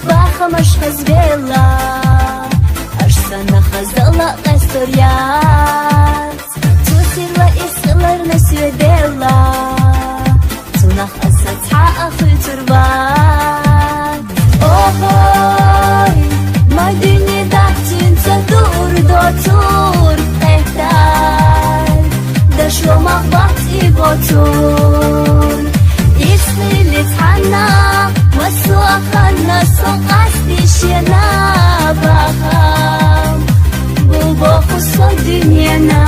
باخە مەشخەز بێڵە ئەرسەنە خەزەڵە قەستۆریات توسیلە ئیسڵەر نەسوێ دێڵە تونەخ ئەسەتحا ئەخی توربات ئۆهۆی مادینی داچینچە دوور دۆتور قەهدار دەشۆ مەغباتی بۆ تور ئیسڵی لیتحەنە وەسوەخەنە سۆ قەستی شێنە باخەم بوو بۆ خوسۆ دنیەنە